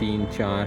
3-4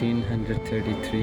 1633